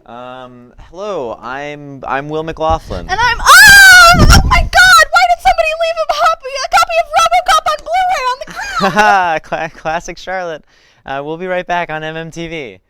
Hello, I'm Will McLaughlin. And I'm oh my God! Why did somebody leave a copy of RoboCop on Blu-ray on the ground? Haha, classic Charlotte. We'll be right back on MMTV.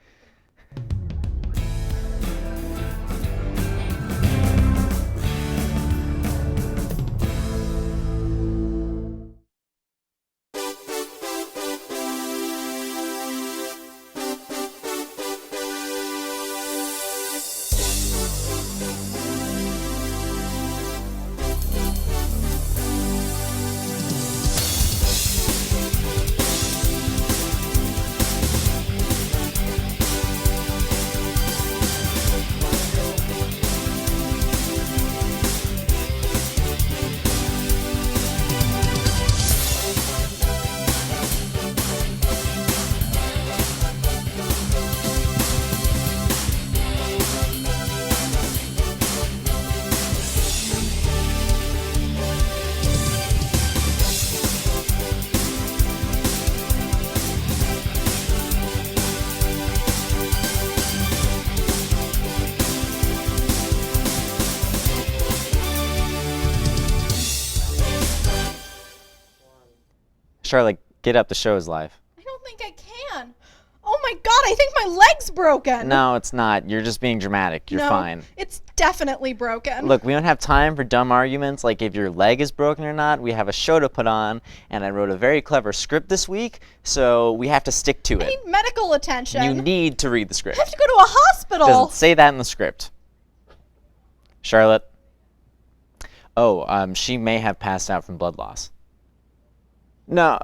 Charlotte, get up. The show is live. I don't think I can. Oh my God! I think my leg's broken. No, it's not. You're just being dramatic. You're No, fine. it's definitely broken. Look, we don't have time for dumb arguments like if your leg is broken or not. We have a show to put on, and I wrote a very clever script this week, so we have to stick to I it. need medical attention. You need to read the script. I have to go to a hospital. Doesn't say that in the script. Charlotte. Oh, she may have passed out from blood loss. No,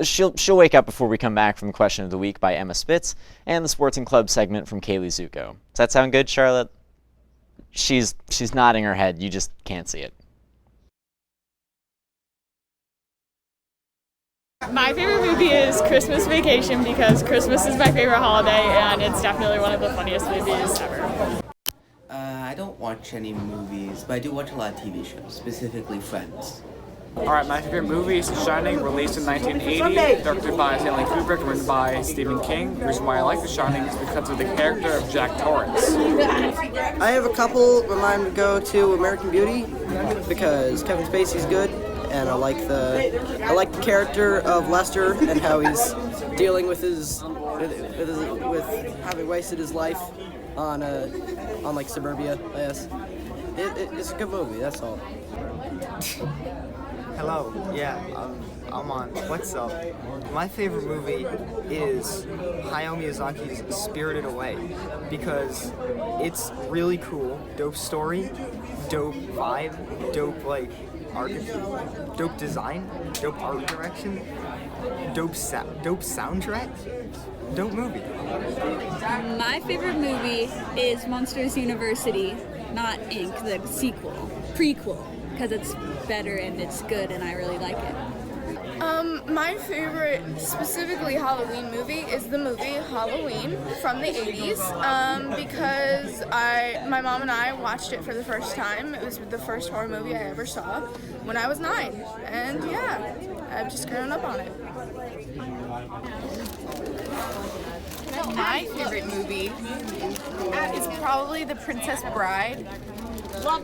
she'll wake up before we come back from the Question of the Week by Emma Spitz and the Sports and Club segment from Kaylee Zuko. Does that sound good, Charlotte? She's nodding her head. You just can't see it. My favorite movie is Christmas Vacation because Christmas is my favorite holiday and it's definitely one of the funniest movies ever. I don't watch any movies, but I do watch a lot of TV shows, specifically Friends. Alright, my favorite movie is The Shining, released in 1980, directed by Stanley Kubrick and written by Stephen King. The reason why I like The Shining is because of the character of Jack Torrance. I have a couple. Remind me to go to American Beauty because Kevin Spacey's good, and I like the character of Lester and how he's dealing with with having wasted his life on like suburbia. Yes, it's a good movie. That's all. Hello, yeah, I'm on. What's up? My favorite movie is Hayao Miyazaki's Spirited Away because it's really cool, dope story, dope vibe, dope dope design, dope art direction, dope soundtrack, dope movie. My favorite movie is Monsters University, not Inc., the prequel, because it's better and it's good and I really like it. My favorite, specifically Halloween movie, is the movie Halloween from the 80s, because my mom and I watched it for the first time. It was the first horror movie I ever saw when I was 9, and yeah, I've just grown up on it. My favorite movie is probably The Princess Bride.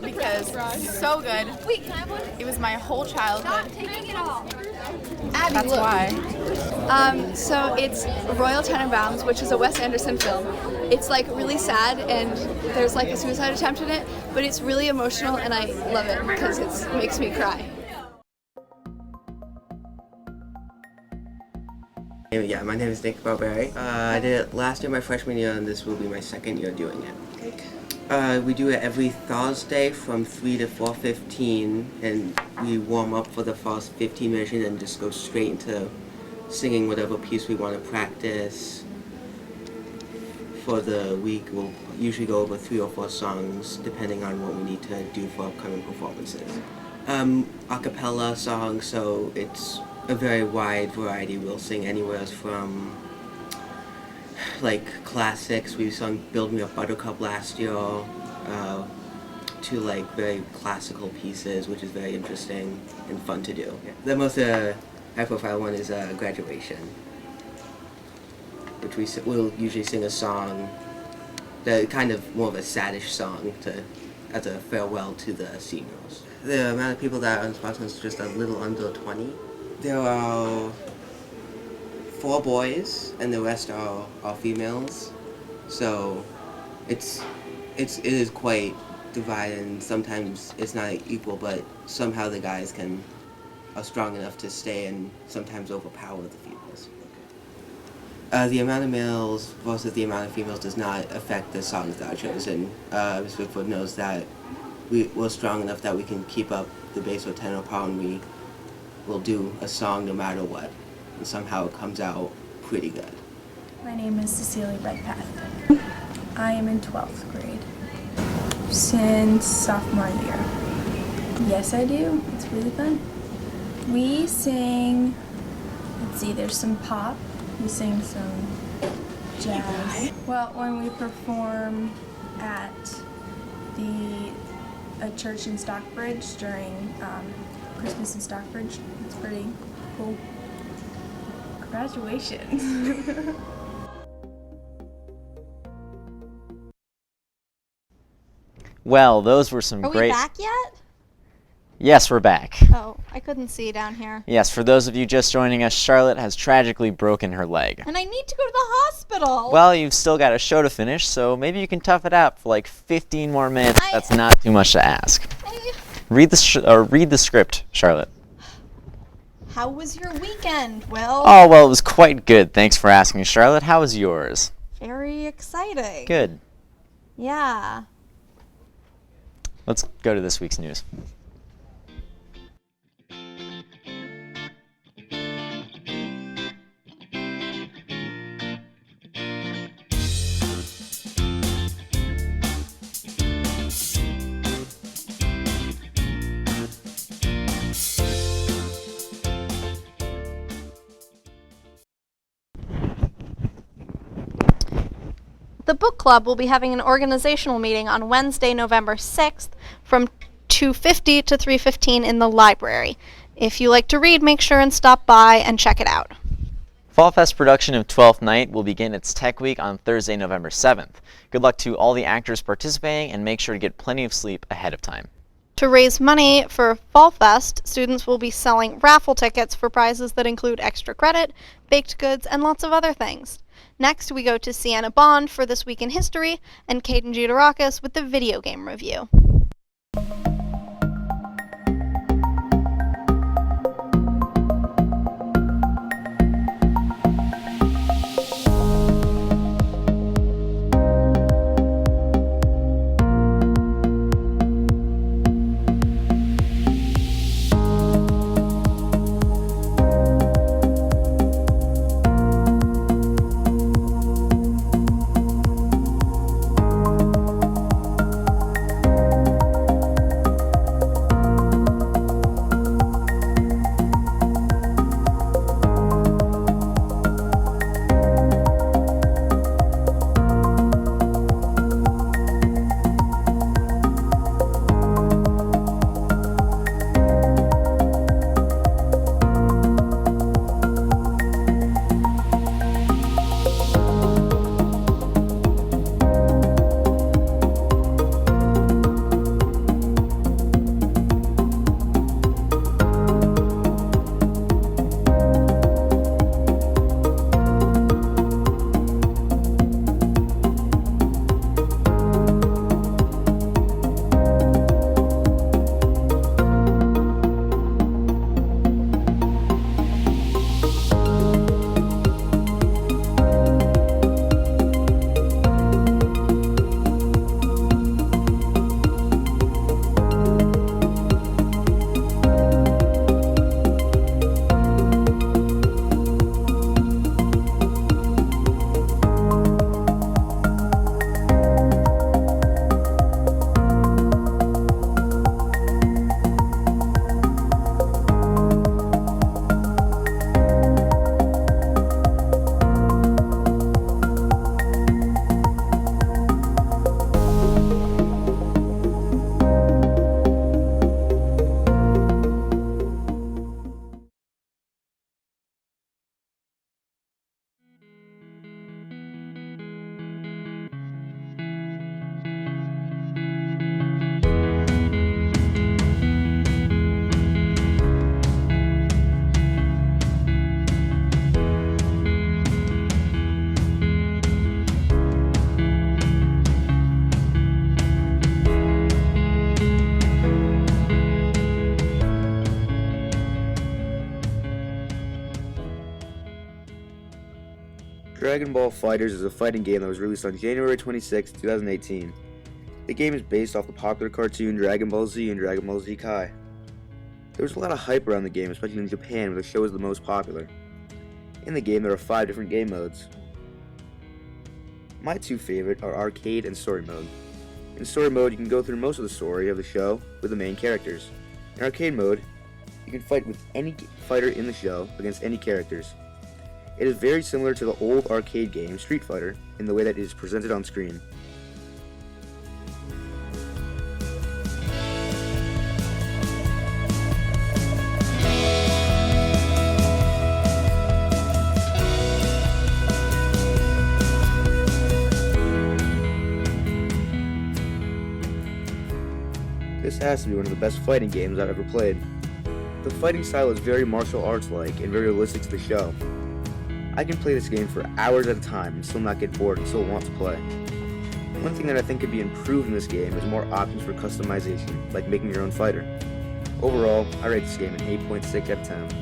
Because so good. Wait, can I have one? It was my whole childhood. Stop taking it all. That's why. So it's Royal Tenenbaums, which is a Wes Anderson film. It's like really sad and there's like a suicide attempt in it, but it's really emotional and I love it because it makes me cry. Yeah, my name is Nick Barberi. I did it last year, my freshman year, and this will be my second year doing it. We do it every Thursday from 3 to 4:15, and we warm up for the first 15 minutes and then just go straight into singing whatever piece we want to practice. For the week, we'll usually go over 3 or 4 songs, depending on what we need to do for upcoming performances. A cappella songs, so it's a very wide variety. We'll sing anywhere from like classics. We sung Build Me a Buttercup last year, to like very classical pieces, which is very interesting and fun to do. The most high-profile one is Graduation, which we'll usually sing a song the kind of more of a saddish song as a farewell to the seniors. The amount of people that are on sponsor is just a little under 20. There are 4 boys and the rest are females, so it is quite divided, and sometimes it's not equal, but somehow the guys are strong enough to stay and sometimes overpower the females. The amount of males versus the amount of females does not affect the songs that are chosen. Ms. Wickford knows that we're strong enough that we can keep up the bass or tenor part, and we will do a song no matter what. And somehow it comes out pretty good. My name is Cecilia Bedpath. I am in 12th grade. Since sophomore year. Yes, I do. It's really fun. We sing, let's see, there's some pop. We sing some jazz. Well, when we perform at a church in Stockbridge during Christmas in Stockbridge, it's pretty cool. Congratulations. Well, those were some Are great... we back yet? Yes, we're back. Oh, I couldn't see down here. Yes, for those of you just joining us, Charlotte has tragically broken her leg. And I need to go to the hospital. Well, you've still got a show to finish, so maybe you can tough it out for like 15 more minutes. That's not too much to ask. Read the script, Charlotte. How was your weekend, Will? Oh, well, it was quite good. Thanks for asking, Charlotte. How was yours? Very exciting. Good. Yeah. Let's go to this week's news. The book club will be having an organizational meeting on Wednesday, November 6th from 2:50 to 3:15 in the library. If you like to read, make sure and stop by and check it out. Fall Fest production of Twelfth Night will begin its Tech Week on Thursday, November 7th. Good luck to all the actors participating, and make sure to get plenty of sleep ahead of time. To raise money for Fall Fest, students will be selling raffle tickets for prizes that include extra credit, baked goods, and lots of other things. Next, we go to Sienna Bond for This Week in History, and Caden Giudarakis with the video game review. Dragon Ball FighterZ is a fighting game that was released on January 26, 2018. The game is based off the popular cartoon Dragon Ball Z and Dragon Ball Z Kai. There was a lot of hype around the game, especially in Japan where the show is the most popular. In the game there are 5 different game modes. My 2 favorite are Arcade and Story Mode. In Story Mode you can go through most of the story of the show with the main characters. In Arcade Mode, you can fight with any fighter in the show against any characters. It is very similar to the old arcade game Street Fighter in the way that it is presented on screen. This has to be one of the best fighting games I've ever played. The fighting style is very martial arts-like and very realistic to the show. I can play this game for hours at a time and still not get bored and still want to play. One thing that I think could be improved in this game is more options for customization, like making your own fighter. Overall, I rate this game an 8.6 out of 10.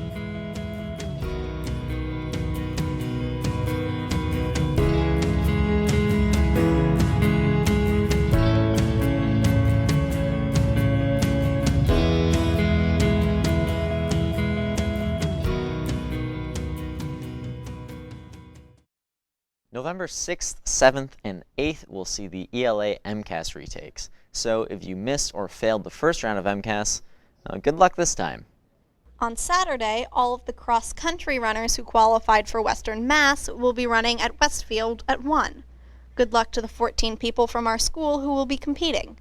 November 6th, 7th, and 8th will see the ELA MCAS retakes. So if you missed or failed the first round of MCAS, good luck this time. On Saturday, all of the cross-country runners who qualified for Western Mass will be running at Westfield at 1. Good luck to the 14 people from our school who will be competing.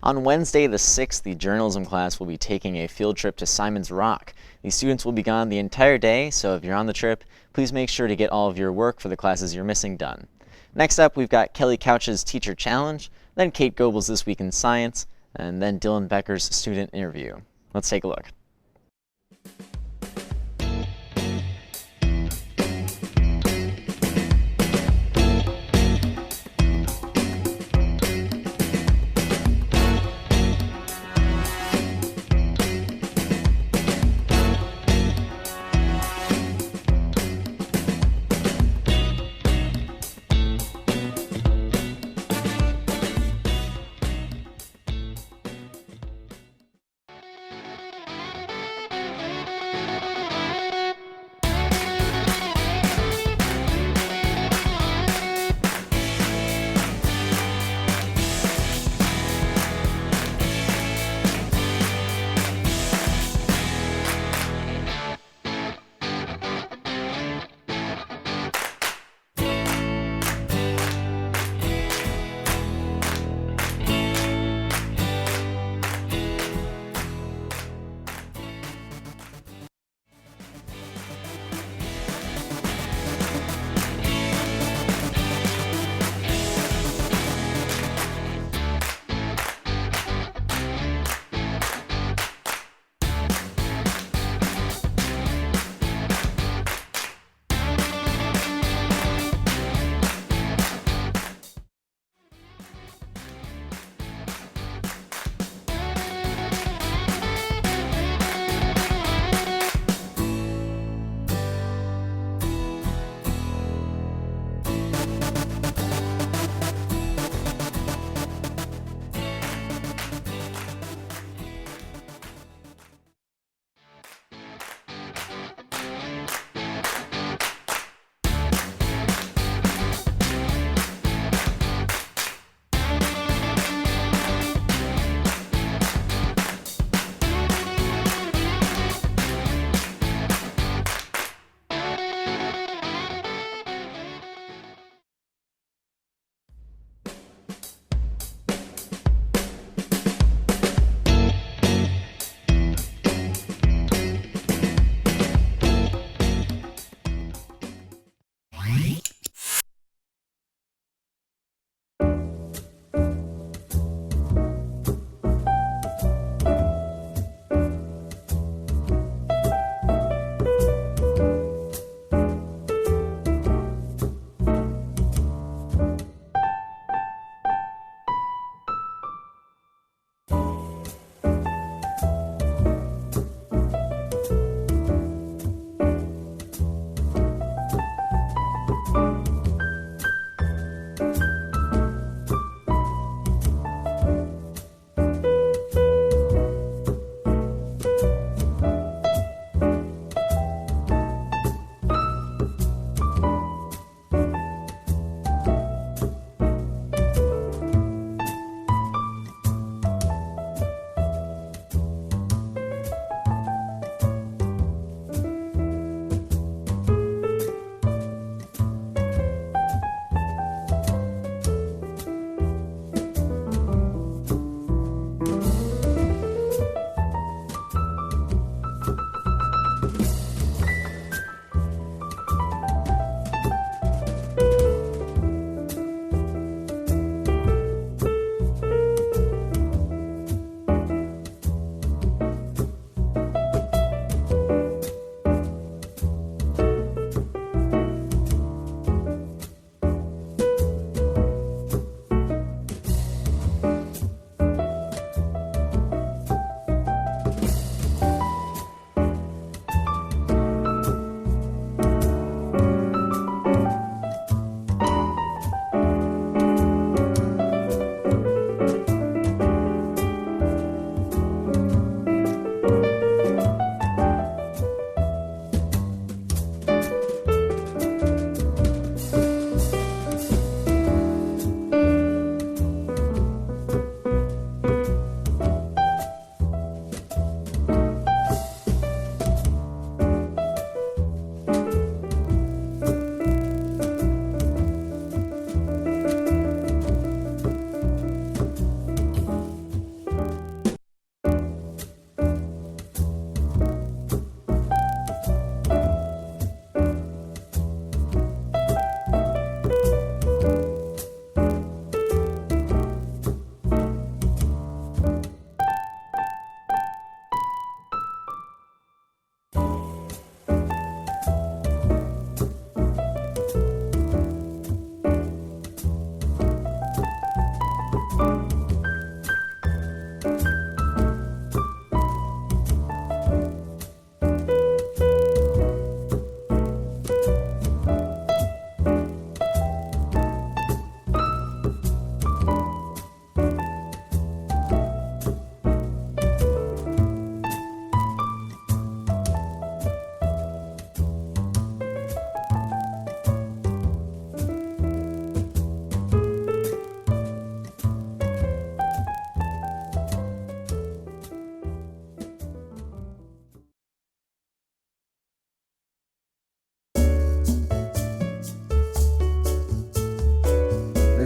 On Wednesday the 6th, the journalism class will be taking a field trip to Simon's Rock. The students will be gone the entire day, so if you're on the trip, please make sure to get all of your work for the classes you're missing done. Next up, we've got Kelly Couch's Teacher Challenge, then Kate Goebel's This Week in Science, and then Dylan Becker's Student Interview. Let's take a look.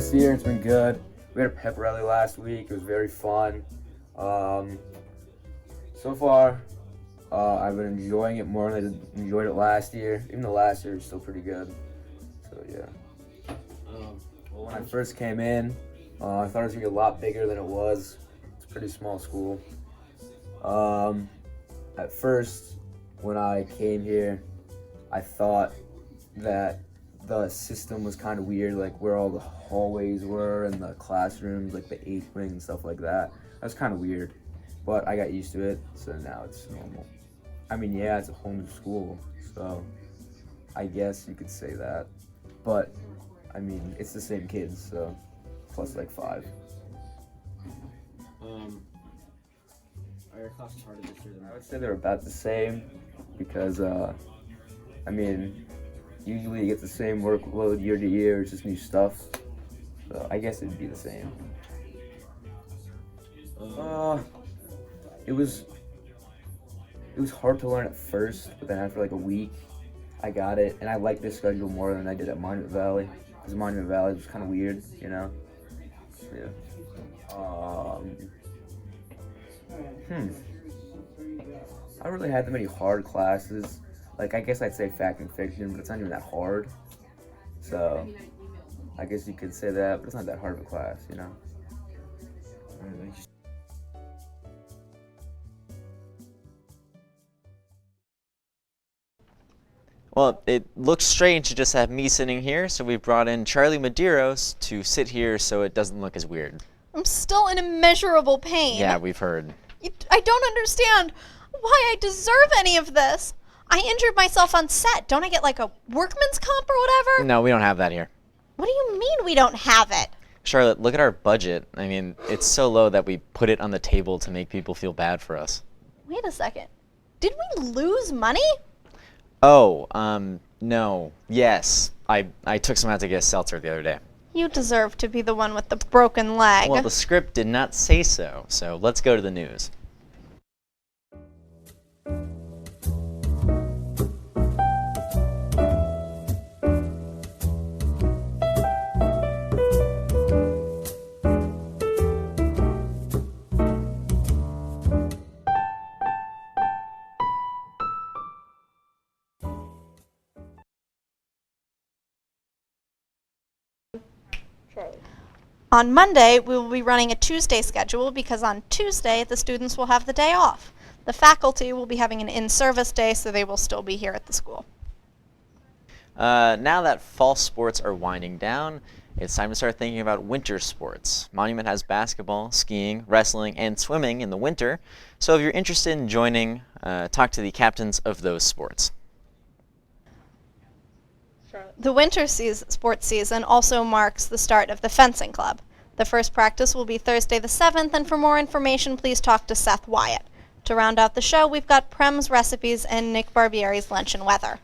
this year. It's been good. We had a pep rally last week. It was very fun. So far, I've been enjoying it more than I enjoyed it last year. Even the last year was still pretty good. So yeah. Well, when I first came in, I thought it was gonna be a lot bigger than it was. It's a pretty small school. At first, when I came here, I thought that the system was kind of weird, like where all the hallways were and the classrooms, like the 8th wing and stuff like that. That was kind of weird, but I got used to it, so now it's normal. I mean, yeah, it's a whole new school, so I guess you could say that. But, I mean, it's the same kids, so plus like 5. Are your classes harder this year than I would say they're about the same because, I mean, usually you get the same workload year to year, it's just new stuff. So I guess it'd be the same. It was hard to learn at first, but then after like a week, I got it, and I liked this schedule more than I did at Monument Valley, because Monument Valley was kind of weird, you know? Yeah. I don't really had that many hard classes. Like, I guess I'd say fact and fiction, but it's not even that hard. So, I guess you could say that, but it's not that hard of a class, you know? Well, it looks strange to just have me sitting here, so we've brought in Charlie Medeiros to sit here so it doesn't look as weird. I'm still in immeasurable pain. Yeah, we've heard. I don't understand why I deserve any of this. I injured myself on set. Don't I get like a workman's comp or whatever? No, we don't have that here. What do you mean we don't have it? Charlotte, look at our budget. I mean, it's so low that we put it on the table to make people feel bad for us. Wait a second. Did we lose money? Oh, no. Yes. I took some out to get a seltzer the other day. You deserve to be the one with the broken leg. Well, the script did not say so, so let's go to the news. On Monday, we will be running a Tuesday schedule because on Tuesday, the students will have the day off. The faculty will be having an in-service day, so they will still be here at the school. Now that fall sports are winding down, it's time to start thinking about winter sports. Monument has basketball, skiing, wrestling, and swimming in the winter, so if you're interested in joining, talk to the captains of those sports. The winter sports season also marks the start of the fencing club. The first practice will be Thursday the 7th, and for more information, please talk to Seth Wyatt. To round out the show, we've got Prem's recipes and Nick Barbieri's lunch and weather.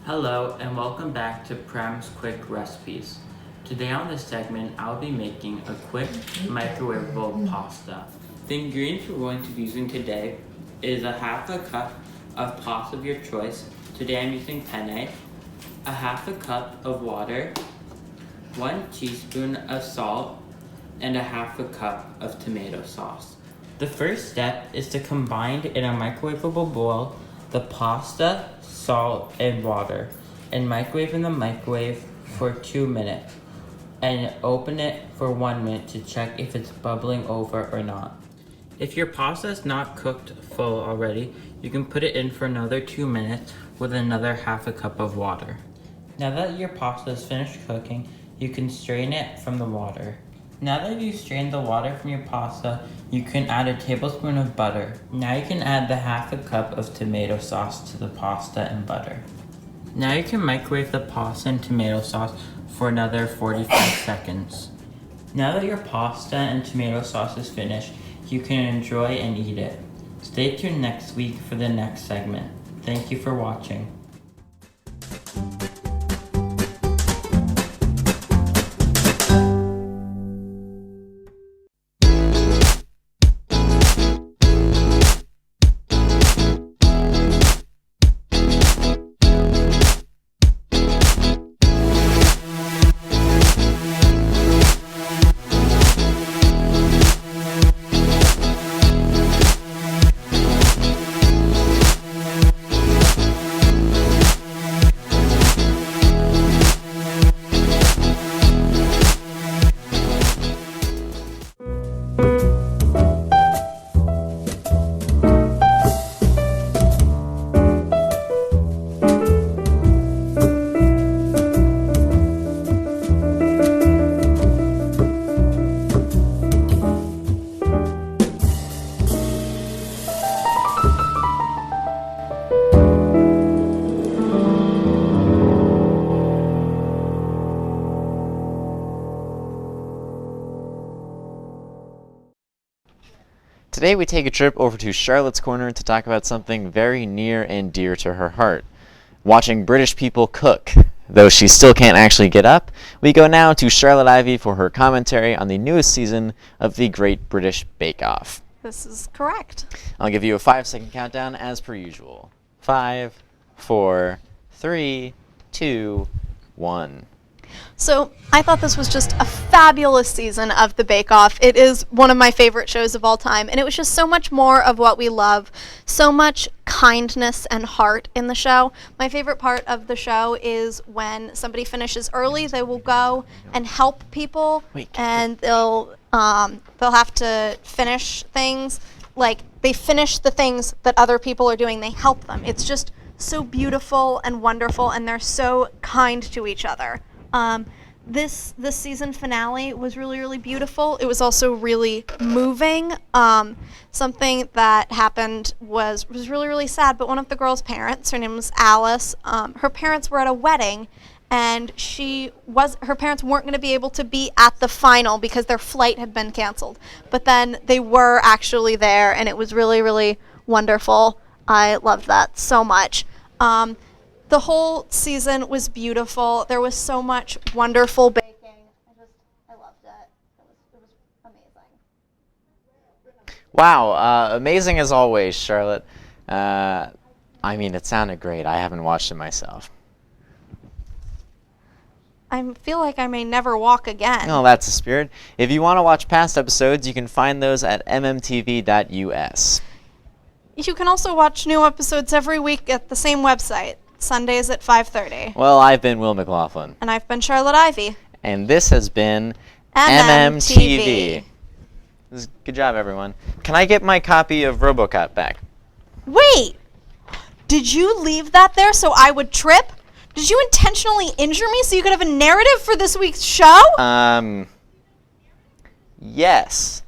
Hello and welcome back to Prem's Quick Recipes. Today on this segment, I'll be making a quick microwavable pasta. The ingredients we're going to be using today is a half a cup of pasta of your choice. Today I'm using penne, a half a cup of water, 1 teaspoon of salt, and a half a cup of tomato sauce. The first step is to combine in a microwavable bowl the pasta, salt, and water, and microwave in the microwave for 2 minutes, and open it for 1 minute to check if it's bubbling over or not. If your pasta is not cooked full already, you can put it in for another 2 minutes with another half a cup of water. Now that your pasta is finished cooking, you can strain it from the water. Now that you've strained the water from your pasta, you can add a tablespoon of butter. Now you can add the half a cup of tomato sauce to the pasta and butter. Now you can microwave the pasta and tomato sauce for another 45 seconds. Now that your pasta and tomato sauce is finished, you can enjoy and eat it. Stay tuned next week for the next segment. Thank you for watching. Today we take a trip over to Charlotte's Corner to talk about something very near and dear to her heart. Watching British people cook. Though she still can't actually get up, we go now to Charlotte Ivy for her commentary on the newest season of the Great British Bake Off. This is correct. I'll give you a 5-second countdown as per usual. 5, 4, 3, 2, 1. So I thought this was just a fabulous season of The Bake Off. It is one of my favorite shows of all time, and it was just so much more of what we love, so much kindness and heart in the show. My favorite part of the show is when somebody finishes early, they will go and help people, and they'll have to finish things. Like, they finish the things that other people are doing. They help them. It's just so beautiful and wonderful, and they're so kind to each other. This season finale was really, really beautiful. It was also really moving. Something that happened was really, really sad, but one of the girls' parents, her name was Alice, her parents were at a wedding, and her parents weren't going to be able to be at the final because their flight had been canceled. But then they were actually there, and it was really, really wonderful. I loved that so much. The whole season was beautiful. There was so much wonderful baking. I loved it. It was amazing. Wow, amazing as always, Charlotte. I mean, it sounded great. I haven't watched it myself. I feel like I may never walk again. Oh, that's the spirit. If you want to watch past episodes, you can find those at mmtv.us. You can also watch new episodes every week at the same website, Sundays at 5:30. Well, I've been Will McLaughlin. And I've been Charlotte Ivy. And this has been MMTV. Good job, everyone. Can I get my copy of RoboCop back? Wait! Did you leave that there so I would trip? Did you intentionally injure me so you could have a narrative for this week's show? Yes.